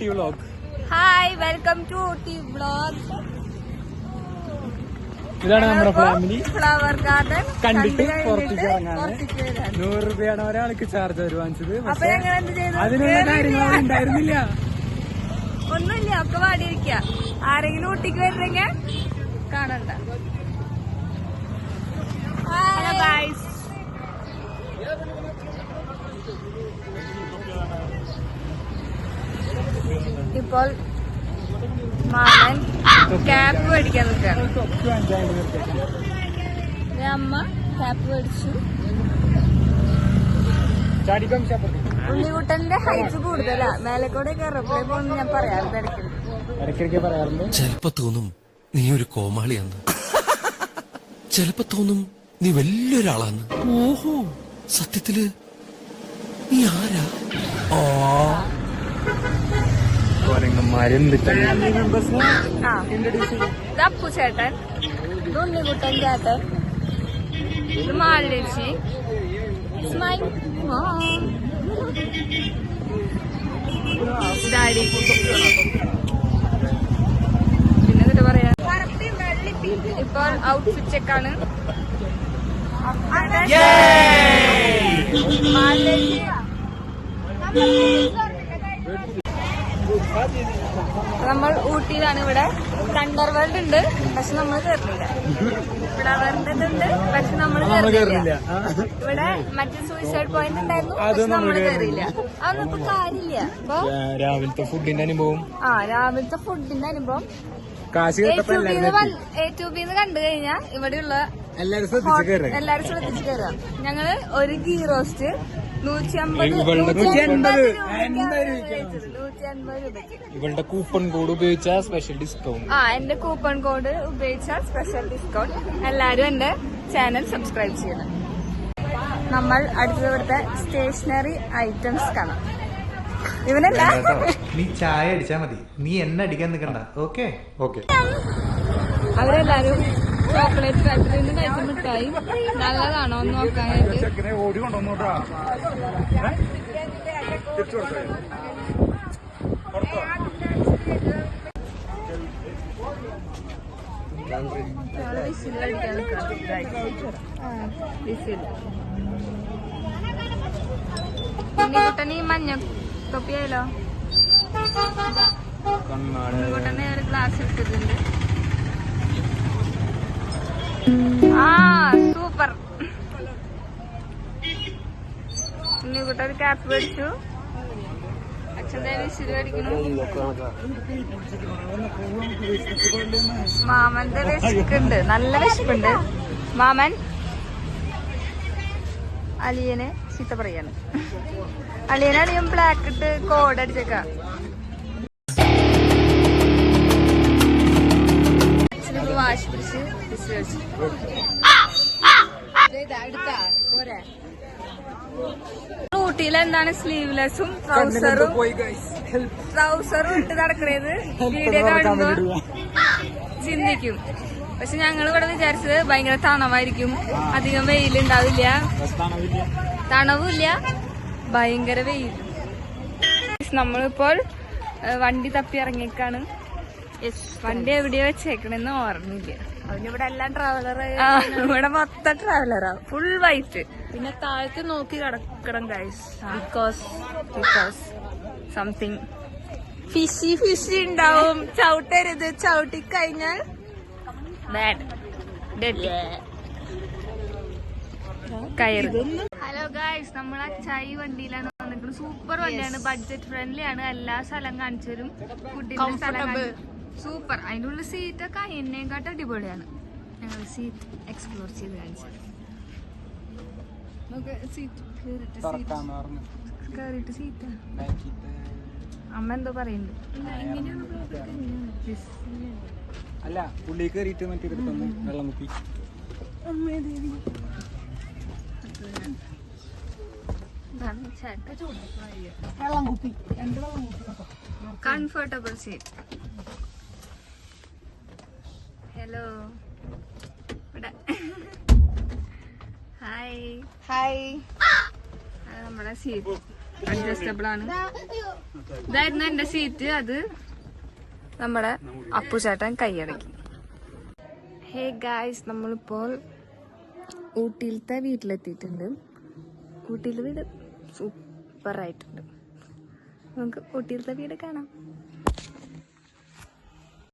Ooty vlog. Hi, welcome to Ooty vlog. ഇതാണ് നമ്മുടെ family. Flower garden കണ്ടിട്ട് പുറത്തേക്ക് ഇറങ്ങാണ്. 100 രൂപയാണ് ഒരാൾക്ക് ചാർജ് വാങ്ങിച്ചത്. അതിനുള്ള കാര്യങ്ങളൊന്നും ഉണ്ടായിരുന്നില്ല. ഒന്നുമില്ല, ഒക്കെ പാടിയിരിക്ക. ആരെങ്കിലും ഊട്ടിക്ക് വരുന്നെങ്കിൽ കാണണ്ട. ഹലോ ഗൈസ്, ഇപ്പോൾ മാമൻ ക്യാപ്പ് മേടിക്കാൻ നിൽക്കുകയാണ്. അമ്മ ക്യാപ്പ് മേടിച്ചു. ഉണ്ണിക്കുട്ടന്റെ ഹൈറ്റ് കൂടുതലാ. മേലെക്കൂടെ കയറപ്പോഴേ പോകുന്നു ഞാൻ പറയാറുണ്ട് ഇടയ്ക്കിടയ്ക്ക്. ചെലപ്പോ തോന്നും നീ ഒരു കോമാളിയാന്ന്, ചെലപ്പോ തോന്നും നീ വലിയൊരാളാന്ന്. ഓഹോ, സത്യത്തില് നീ ആരാ? അപ്പു ചേട്ടൻ, ഇത് ഉണ്ണിക്കുട്ടൻ ചേട്ടൻ, ഇത് മാലിച്ചി, ഡാഡി. പിന്നെ എന്നിട്ട് പറയാ, ഇപ്പോൾ ഔട്ട്ഫിറ്റ് ചെക്കാണ്. നമ്മൾ ഊട്ടിയിലാണ്. ഇവിടെ തണ്ടർ വേൾഡ് ഉണ്ട്, പക്ഷെ നമ്മൾ കയറില്ല. ഫ്ലവറിന്റെ ഉണ്ട്, പക്ഷെ നമ്മൾ കയറില്ല. ഇവിടെ മറ്റേ സൂയിസൈഡ് പോയിന്റ് ഉണ്ടായിരുന്നു, പക്ഷെ നമ്മൾ കയറിയില്ല. അതൊന്നും ഇപ്പൊ കാര്യമില്ല. അപ്പൊ രാവിലത്തെ ഫുഡിന്റെ അനുഭവം രാവിലത്തെ ഫുഡിന്റെ അനുഭവം യൂട്യൂബിന്ന് കണ്ടു കഴിഞ്ഞാൽ ഇവിടെയുള്ള എല്ലാരും ശ്രദ്ധിച്ചു കയറുക. ഞങ്ങള് ഒരു ഗീ റോസ്റ്റ് 150 ഇവളുടെ കൂപ്പൺ കോഡ് ഉപയോഗിച്ച സ്പെഷ്യൽ ഡിസ്കൗണ്ട്. എന്റെ കൂപ്പൺ കോഡ് ഉപയോഗിച്ച സ്പെഷ്യൽ ഡിസ്കൗണ്ട്. എല്ലാരും എന്റെ ചാനൽ സബ്സ്ക്രൈബ് ചെയ്യണം. നമ്മൾ അടുത്തത് ഇവിടുത്തെ സ്റ്റേഷനറി ഐറ്റംസ് കാണാം. ഇവനല്ല, നീ ചായ അടിച്ചാ മതി, നീ എന്നെ അടിക്കാൻ നിൽക്കണ്ട. Okay okay. അവരെല്ലാരും ചോക്ലേറ്റ് ഫാക്ടറിയിൽ നിന്ന് കഴിച്ച മിഠായി നല്ലതാണോ എന്ന് നോക്കാനായിട്ട് വിസിൽ കഴിക്കാൻ വിസിൽ. ഉണ്ണിക്കുട്ടന് ഈ മഞ്ഞ തൊപ്പിയായാലോ? ഉണ്ണിക്കുട്ടനെ ഒരു ഗ്ലാസ് എടുത്തിട്ടുണ്ട്. സൂപ്പർ. ഉണ്ണിക്കുട്ട ഒരു ക്യാപ്പ് മേടിച്ചു. അച്ഛൻ്റെ വിസിൽ മേടിക്കുന്നു. മാമന്റെ വിശക്കുണ്ട്, നല്ല വിശക്കുണ്ട്. മാമൻ അലിയന് ചീത്ത പറയാണ്. അളിയനളിയും ബ്ലാക്ക് ഇട്ട് കോഡ് അടിച്ചേക്ക. വാശി പിടിച്ച് ഊട്ടിയിൽ എന്താണ് സ്ലീവ്ലെസ്സും ട്രൗസറും ഇട്ട് നടക്കണേത് വീഡിയോ കാണുമ്പോ ചിന്തിക്കും. പക്ഷെ ഞങ്ങൾ ഇവിടെ വിചാരിച്ചത് ഭയങ്കര തണവായിരിക്കും, അധികം വെയിലുണ്ടാവില്ല, തണവുമില്ല, ഭയങ്കര വെയിൽ. നമ്മളിപ്പോൾ വണ്ടി തപ്പി ഇറങ്ങിയേക്കാണ്. വണ്ടി എവിടെയോ വെച്ചേക്കണെന്ന് ഓർമ്മയില്ല. ഇവിടെ എല്ലാം ട്രാവലർ, ഇവിടെ മൊത്തം ട്രാവലറാ, ഫുൾ വൈറ്റ്. പിന്നെ താഴത്ത് നോക്കി കിടക്കണം ഗൈസ്, ബിക്കോസ് സംതിങ് ഫിഷി ഉണ്ടാവും. ചവിട്ടരുത്, ചവിട്ടിക്കഴിഞ്ഞാൽ ബാഡ് ഡെഡ്. കയറ്. ഹലോ ഗായ്സ്, നമ്മൾ അച്ചായി വണ്ടിയിലാണ് വന്നിട്ടുള്ളത്. സൂപ്പർ വണ്ടിയാണ്, ബഡ്ജറ്റ് ഫ്രണ്ട്ലി ആണ്, എല്ലാ സ്ഥലം കാണിച്ചു തരും, ഫുഡിന്റെ സ്ഥലം സൂപ്പർ. അതിൻ്റെ ഉള്ളിൽ സീറ്റൊക്കെ എന്നെക്കാട്ട് അടിപൊളിയാണ്. ഞങ്ങൾ സീറ്റ് എക്സ്പ്ലോർ ചെയ്ത് കാണിച്ചത്. നമുക്ക് സീറ്റ് കേറിയിട്ട് സീറ്റാ. അമ്മ എന്തോ പറയുന്നുണ്ട്. അല്ല, പുള്ളി കയറിയിട്ട് മറ്റേ വെള്ളം കുപ്പി. Comfortable seat. Hello, hi hi. നമ്മുടെ സീറ്റ് അഡ്ജസ്റ്റബിൾ ആണ്. ഇതായിരുന്നു എന്റെ സീറ്റ്. അത് നമ്മുടെ അപ്പുചേട്ടൻ കൈയടക്കി. ഹേ ഗായ്സ്, നമ്മളിപ്പോൾ ഊട്ടിയിലത്തെ വീട്ടിലെത്തിയിട്ടുണ്ട്. ഊട്ടിയിലെ വീട് സൂപ്പറായിട്ടുണ്ട്. നമുക്ക് ഊട്ടിയിലത്തെ വീട് കാണാം.